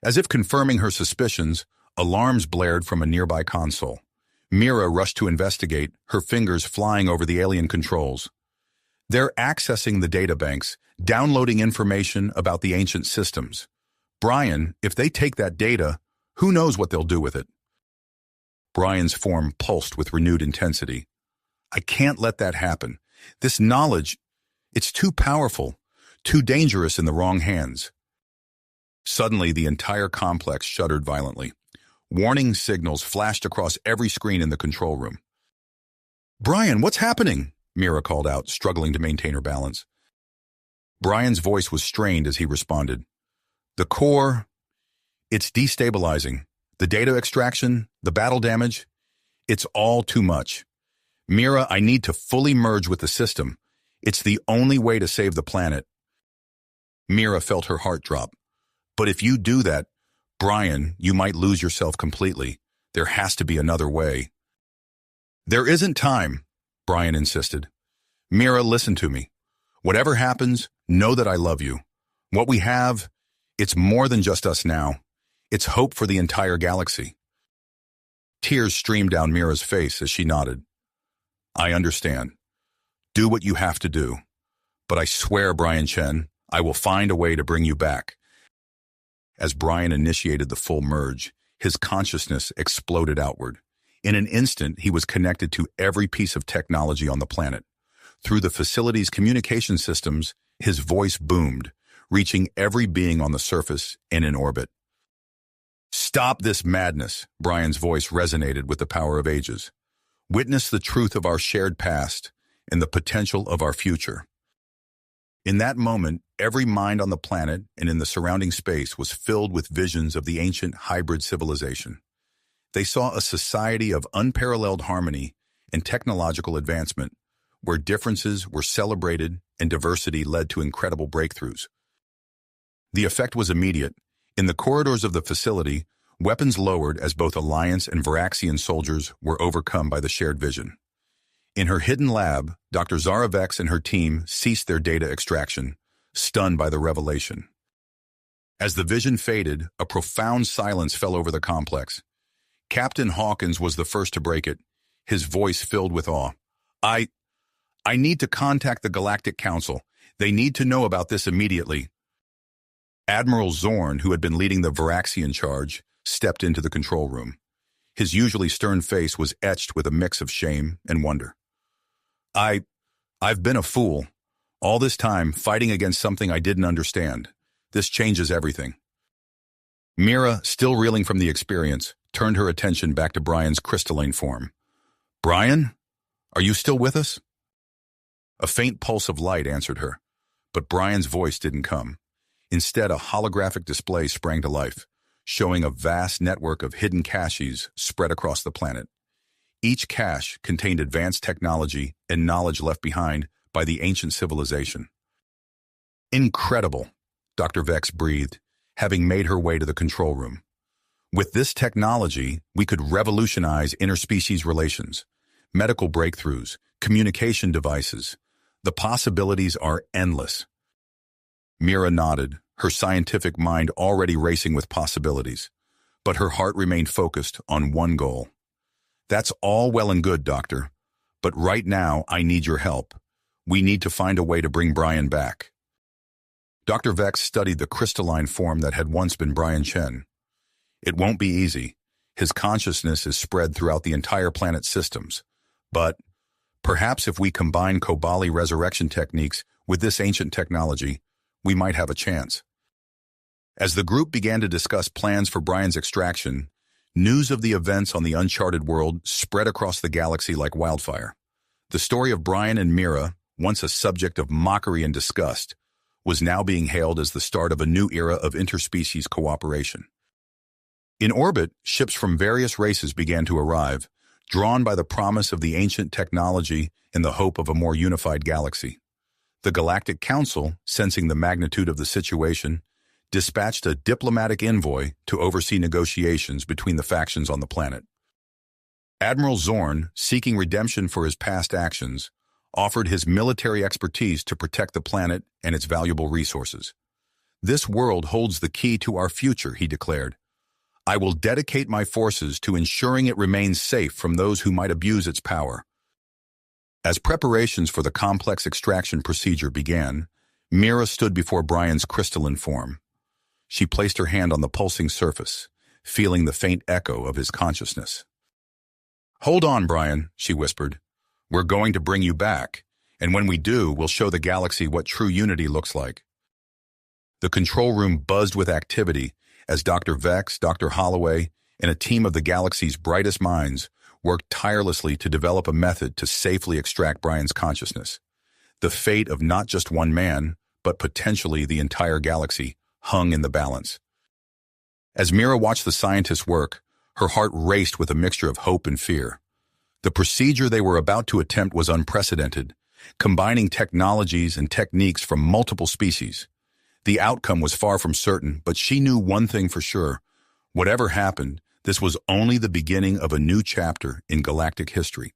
As if confirming her suspicions, alarms blared from a nearby console. Mira rushed to investigate, her fingers flying over the alien controls. "They're accessing the databanks, downloading information about the ancient systems. Brian, if they take that data, who knows what they'll do with it?" Brian's form pulsed with renewed intensity. "I can't let that happen. This knowledge, it's too powerful, too dangerous in the wrong hands." Suddenly, the entire complex shuddered violently. Warning signals flashed across every screen in the control room. "Brian, what's happening?" Mira called out, struggling to maintain her balance. Brian's voice was strained as he responded. "The core, it's destabilizing. The data extraction, the battle damage, it's all too much. Mira, I need to fully merge with the system. It's the only way to save the planet." Mira felt her heart drop. "But if you do that, Brian, you might lose yourself completely. There has to be another way." "There isn't time," Brian insisted. "Mira, listen to me. Whatever happens, know that I love you. What we have, it's more than just us now. It's hope for the entire galaxy." Tears streamed down Mira's face as she nodded. "I understand. Do what you have to do. But I swear, Brian Chen, I will find a way to bring you back." As Brian initiated the full merge, his consciousness exploded outward. In an instant, he was connected to every piece of technology on the planet. Through the facility's communication systems, his voice boomed, reaching every being on the surface and in orbit. "Stop this madness," Brian's voice resonated with the power of ages. "Witness the truth of our shared past and the potential of our future." In that moment, every mind on the planet and in the surrounding space was filled with visions of the ancient hybrid civilization. They saw a society of unparalleled harmony and technological advancement, where differences were celebrated and diversity led to incredible breakthroughs. The effect was immediate. In the corridors of the facility, weapons lowered as both Alliance and Varaxian soldiers were overcome by the shared vision. In her hidden lab, Dr. Zara Vex and her team ceased their data extraction, stunned by the revelation. As the vision faded, a profound silence fell over the complex. Captain Hawkins was the first to break it, his voice filled with awe. I need to contact the Galactic Council. They need to know about this immediately." Admiral Zorn, who had been leading the Varaxian charge, stepped into the control room. His usually stern face was etched with a mix of shame and wonder. I've been a fool. All this time, fighting against something I didn't understand. This changes everything." Mira, still reeling from the experience, turned her attention back to Brian's crystalline form. "Brian? Are you still with us?" A faint pulse of light answered her, but Brian's voice didn't come. Instead, a holographic display sprang to life, showing a vast network of hidden caches spread across the planet. Each cache contained advanced technology and knowledge left behind by the ancient civilization. "Incredible," Dr. Vex breathed, having made her way to the control room. "With this technology, we could revolutionize interspecies relations, medical breakthroughs, communication devices. The possibilities are endless." Mira nodded, her scientific mind already racing with possibilities, but her heart remained focused on one goal. "That's all well and good, Doctor, but right now I need your help. We need to find a way to bring Brian back." Dr. Vex studied the crystalline form that had once been Brian Chen. "It won't be easy. His consciousness is spread throughout the entire planet's systems. But perhaps if we combine Kobali resurrection techniques with this ancient technology, we might have a chance." As the group began to discuss plans for Brian's extraction, news of the events on the uncharted world spread across the galaxy like wildfire. The story of Brian and Mira, once a subject of mockery and disgust, was now being hailed as the start of a new era of interspecies cooperation. In orbit, ships from various races began to arrive, drawn by the promise of the ancient technology and the hope of a more unified galaxy. The Galactic Council, sensing the magnitude of the situation, dispatched a diplomatic envoy to oversee negotiations between the factions on the planet. Admiral Zorn, seeking redemption for his past actions, offered his military expertise to protect the planet and its valuable resources. "This world holds the key to our future," he declared. "I will dedicate my forces to ensuring it remains safe from those who might abuse its power." As preparations for the complex extraction procedure began, Mira stood before Brian's crystalline form. She placed her hand on the pulsing surface, feeling the faint echo of his consciousness. "Hold on, Brian," she whispered. "We're going to bring you back, and when we do, we'll show the galaxy what true unity looks like." The control room buzzed with activity as Dr. Vex, Dr. Holloway, and a team of the galaxy's brightest minds worked tirelessly to develop a method to safely extract Brian's consciousness. The fate of not just one man, but potentially the entire galaxy, hung in the balance. As Mira watched the scientists work, her heart raced with a mixture of hope and fear. The procedure they were about to attempt was unprecedented, combining technologies and techniques from multiple species. The outcome was far from certain, but she knew one thing for sure. Whatever happened, this was only the beginning of a new chapter in galactic history.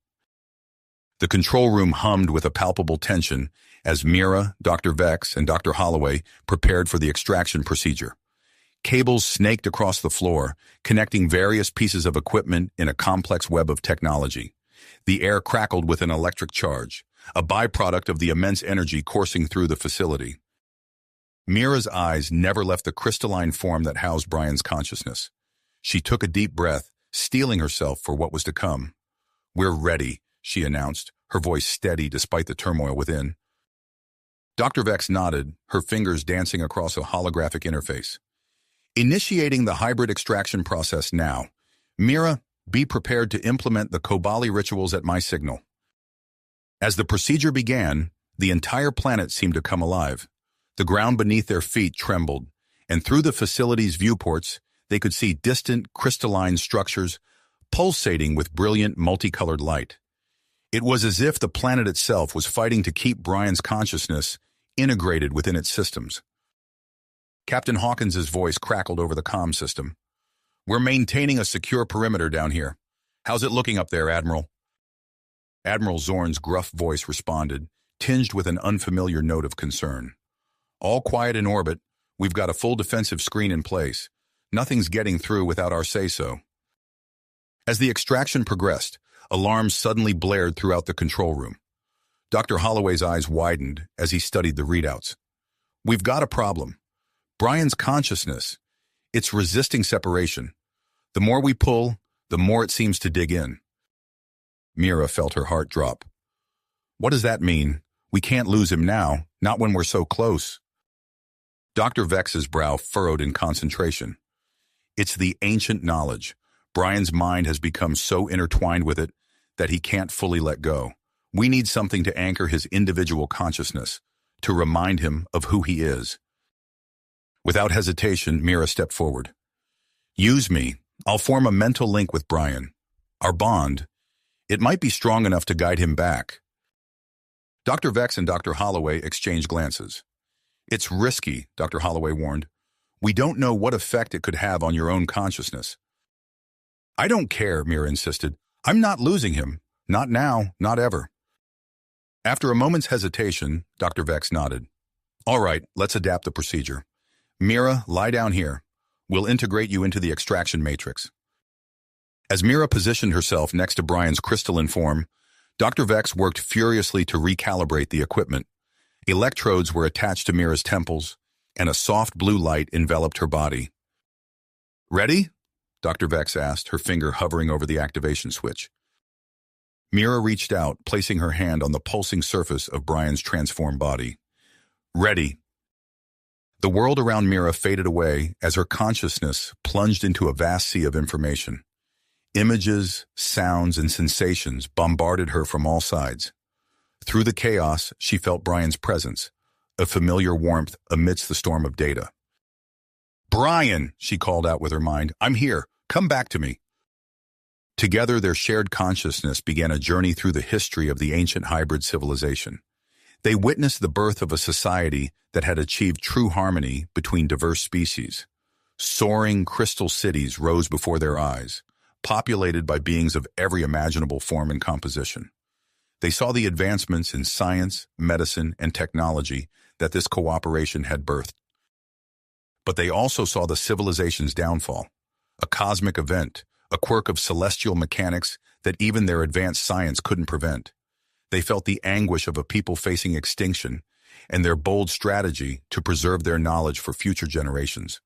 The control room hummed with a palpable tension as Mira, Dr. Vex, and Dr. Holloway prepared for the extraction procedure. Cables snaked across the floor, connecting various pieces of equipment in a complex web of technology. The air crackled with an electric charge, a byproduct of the immense energy coursing through the facility. Mira's eyes never left the crystalline form that housed Brian's consciousness. She took a deep breath, steeling herself for what was to come. "We're ready," she announced, her voice steady despite the turmoil within. Dr. Vex nodded, her fingers dancing across a holographic interface. "Initiating the hybrid extraction process now. Mira, be prepared to implement the Kobali rituals at my signal." As the procedure began, the entire planet seemed to come alive. The ground beneath their feet trembled, and through the facility's viewports, they could see distant, crystalline structures pulsating with brilliant, multicolored light. It was as if the planet itself was fighting to keep Brian's consciousness integrated within its systems. Captain Hawkins's voice crackled over the comm system. We're maintaining a secure perimeter down here. How's it looking up there, Admiral? Admiral Zorn's gruff voice responded, tinged with an unfamiliar note of concern. All quiet in orbit. We've got a full defensive screen in place. Nothing's getting through without our say-so. As the extraction progressed, alarms suddenly blared throughout the control room. Dr. Holloway's eyes widened as he studied the readouts. We've got a problem. Brian's consciousness, it's resisting separation. The more we pull, the more it seems to dig in. Mira felt her heart drop. What does that mean? We can't lose him now, not when we're so close. Dr. Vex's brow furrowed in concentration. It's the ancient knowledge. Brian's mind has become so intertwined with it that he can't fully let go. We need something to anchor his individual consciousness, to remind him of who he is. Without hesitation, Mira stepped forward. Use me. I'll form a mental link with Brian. Our bond, it might be strong enough to guide him back. Dr. Vex and Dr. Holloway exchanged glances. It's risky, Dr. Holloway warned. We don't know what effect it could have on your own consciousness. I don't care, Mira insisted. I'm not losing him. Not now, not ever. After a moment's hesitation, Dr. Vex nodded. All right, let's adapt the procedure. Mira, lie down here. We'll integrate you into the extraction matrix. As Mira positioned herself next to Brian's crystalline form, Dr. Vex worked furiously to recalibrate the equipment. Electrodes were attached to Mira's temples, and a soft blue light enveloped her body. Ready? Dr. Vex asked, her finger hovering over the activation switch. Mira reached out, placing her hand on the pulsing surface of Brian's transformed body. Ready. The world around Mira faded away as her consciousness plunged into a vast sea of information. Images, sounds, and sensations bombarded her from all sides. Through the chaos, she felt Brian's presence, a familiar warmth amidst the storm of data. Brian, she called out with her mind, I'm here. Come back to me. Together, their shared consciousness began a journey through the history of the ancient hybrid civilization. They witnessed the birth of a society that had achieved true harmony between diverse species. Soaring crystal cities rose before their eyes, populated by beings of every imaginable form and composition. They saw the advancements in science, medicine, and technology that this cooperation had birthed. But they also saw the civilization's downfall, a cosmic event, a quirk of celestial mechanics that even their advanced science couldn't prevent. They felt the anguish of a people facing extinction and their bold strategy to preserve their knowledge for future generations.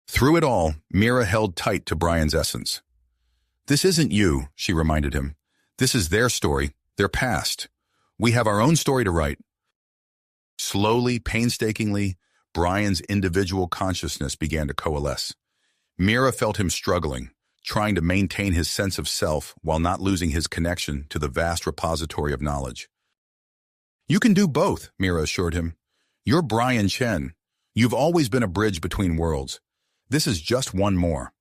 Through it all, Mira held tight to Brian's essence. This isn't you, she reminded him. This is their story, their past. We have our own story to write. Slowly, painstakingly, Brian's individual consciousness began to coalesce. Mira felt him struggling, trying to maintain his sense of self while not losing his connection to the vast repository of knowledge. You can do both, Mira assured him. You're Brian Chen. You've always been a bridge between worlds. This is just one more.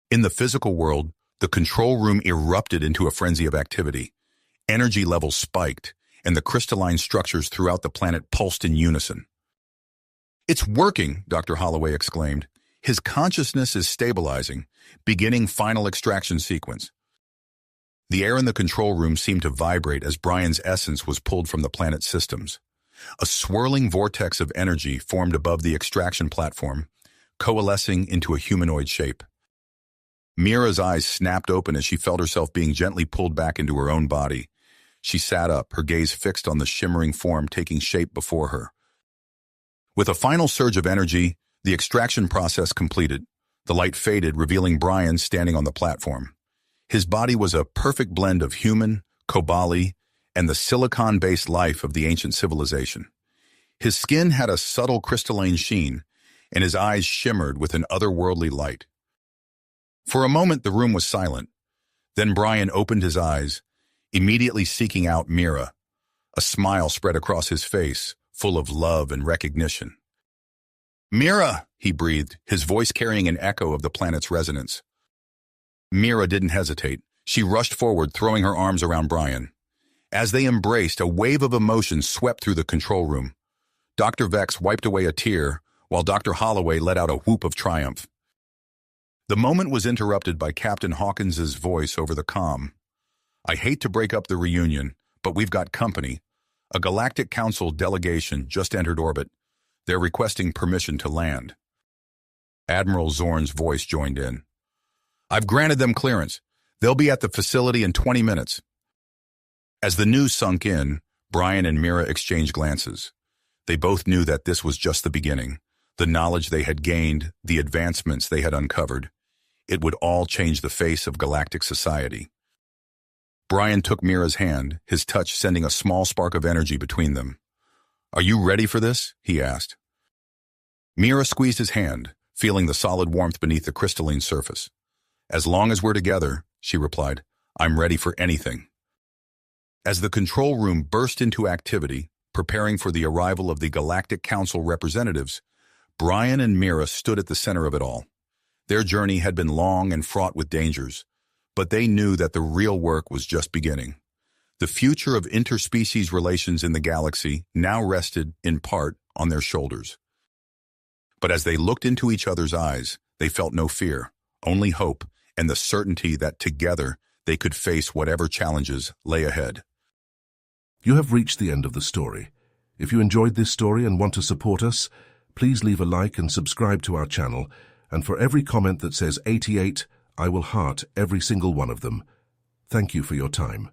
In the physical world, the control room erupted into a frenzy of activity. Energy levels spiked, and the crystalline structures throughout the planet pulsed in unison. It's working, Dr. Holloway exclaimed. His consciousness is stabilizing, beginning final extraction sequence. The air in the control room seemed to vibrate as Brian's essence was pulled from the planet's systems. A swirling vortex of energy formed above the extraction platform, coalescing into a humanoid shape. Mira's eyes snapped open as she felt herself being gently pulled back into her own body. She sat up, her gaze fixed on the shimmering form taking shape before her. With a final surge of energy, the extraction process completed. The light faded, revealing Brian standing on the platform. His body was a perfect blend of human, Kobali, and the silicon-based life of the ancient civilization. His skin had a subtle crystalline sheen, and his eyes shimmered with an otherworldly light. For a moment, the room was silent. Then Brian opened his eyes, immediately seeking out Mira. A smile spread across his face, full of love and recognition. Mira, he breathed, his voice carrying an echo of the planet's resonance. Mira didn't hesitate. She rushed forward, throwing her arms around Brian. As they embraced, a wave of emotion swept through the control room. Dr. Vex wiped away a tear, while Dr. Holloway let out a whoop of triumph. The moment was interrupted by Captain Hawkins's voice over the comm. "I hate to break up the reunion, but we've got company. A Galactic Council delegation just entered orbit. They're requesting permission to land." Admiral Zorn's voice joined in. "I've granted them clearance. They'll be at the facility in 20 minutes. As the news sunk in, Brian and Mira exchanged glances. They both knew that this was just the beginning. The knowledge they had gained, the advancements they had uncovered. It would all change the face of galactic society. Brian took Mira's hand, his touch sending a small spark of energy between them. "Are you ready for this?" he asked. Mira squeezed his hand, feeling the solid warmth beneath the crystalline surface. "As long as we're together," she replied, "I'm ready for anything." As the control room burst into activity, preparing for the arrival of the Galactic Council representatives, Brian and Mira stood at the center of it all. Their journey had been long and fraught with dangers, but they knew that the real work was just beginning. The future of interspecies relations in the galaxy now rested, in part, on their shoulders. But as they looked into each other's eyes, they felt no fear, only hope, and the certainty that together they could face whatever challenges lay ahead. You have reached the end of the story. If you enjoyed this story and want to support us, please leave a like and subscribe to our channel, and for every comment that says 88, I will heart every single one of them. Thank you for your time.